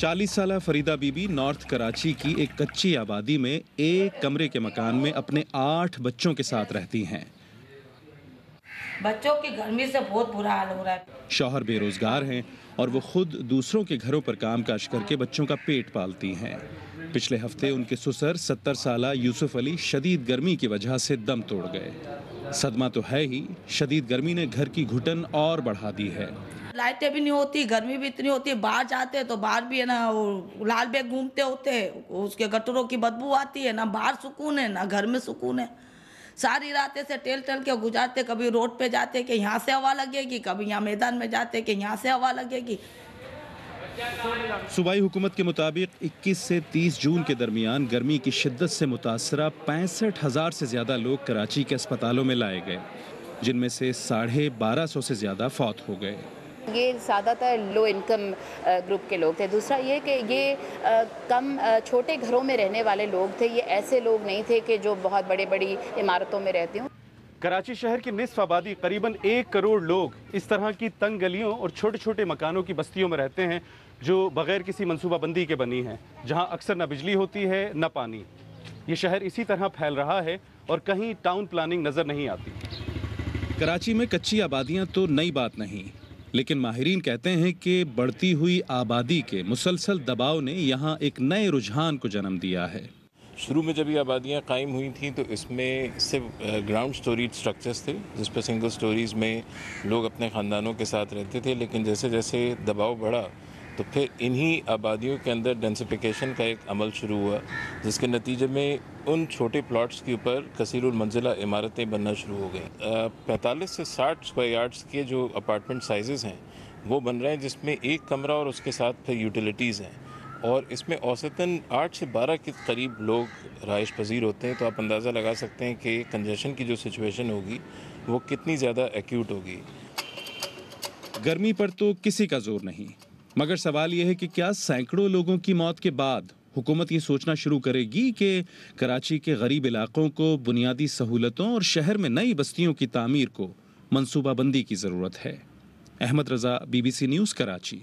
40 साला फरीदा बीबी नॉर्थ कराची की एक कच्ची आबादी में एक कमरे के मकान में अपने 8 बच्चों के साथ रहती हैं। बच्चों की गर्मी से बहुत बुरा हाल हो रहा है। शौहर बेरोजगार हैं और वो खुद दूसरों के घरों पर कामकाज करके बच्चों का पेट पालती हैं। पिछले हफ्ते उनके ससुर 70 साला यूसुफ अली शदीद गर्मी की वजह से दम तोड़ गए। सदमा तो है ही, शदीद गर्मी ने घर की घुटन और बढ़ा दी है। लाइटें भी नहीं होती, गर्मी भी इतनी होती है। बाहर जाते हैं तो बाहर भी है ना, वो लाल बैग घूमते होते हैं, उसके गटरों की बदबू आती है। ना बाहर सुकून है ना घर में सुकून है। सारी रात ऐसे टेल के गुजारते, कभी रोड पे जाते कि यहाँ से हवा लगेगी, कभी यहाँ मैदान में जाते कि यहाँ से हवा लगेगी। सूबाई हुकूमत के मुताबिक 21 से 30 जून के दरमियान गर्मी की शिद्दत से मुतासरा 65,000 से ज्यादा लोग कराची के अस्पतालों में लाए गए, जिनमें से 1250 से ज्यादा फौत हो गए। ये ज़्यादातर लो इनकम ग्रुप के लोग थे। दूसरा ये कि ये कम छोटे घरों में रहने वाले लोग थे। ये ऐसे लोग नहीं थे कि जो बहुत बड़ी बड़ी इमारतों में रहते हों। कराची शहर की निस्फ आबादी करीबन 1 करोड़ लोग इस तरह की तंग गलियों और छोटे छोटे मकानों की बस्तियों में रहते हैं, जो बगैर किसी मनसूबाबंदी के बनी हैं, जहां अक्सर न बिजली होती है न पानी। ये शहर इसी तरह फैल रहा है और कहीं टाउन प्लानिंग नजर नहीं आती। कराची में कच्ची आबादियां तो नई बात नहीं, लेकिन माहिरीन कहते हैं कि बढ़ती हुई आबादी के मुसलसल दबाव ने यहाँ एक नए रुझान को जन्म दिया है। शुरू में जब ये आबादियाँ कायम हुई थी तो इसमें सिर्फ ग्राउंड स्टोरीज स्ट्रक्चर्स थे, जिस पर सिंगल स्टोरीज़ में लोग अपने ख़ानदानों के साथ रहते थे। लेकिन जैसे जैसे दबाव बढ़ा तो फिर इन्हीं आबादियों के अंदर डेंसिफिकेशन का एक अमल शुरू हुआ, जिसके नतीजे में उन छोटे प्लॉट्स के ऊपर कसीरुल मंजिला इमारतें बनना शुरू हो गई। 45 से 60 स्क्वायर यार्ड्स के जो अपार्टमेंट साइज़ हैं वो बन रहे हैं, जिसमें एक कमरा और उसके साथ फिर यूटिलिटीज़ हैं, और इसमें औसतन 8 से 12 के करीब लोग रहाइश पजीर होते हैं। तो आप अंदाज़ा लगा सकते हैं कि कंजेशन की जो सिचुएशन होगी वो कितनी ज़्यादा एक्यूट होगी। गर्मी पर तो किसी का जोर नहीं, मगर सवाल यह है कि क्या सैकड़ों लोगों की मौत के बाद हुकूमत ये सोचना शुरू करेगी कि कराची के गरीब इलाकों को बुनियादी सहूलतों और शहर में नई बस्तियों की तामीर को मंसूबाबंदी की ज़रूरत है। अहमद रज़ा, BBC न्यूज़, कराची।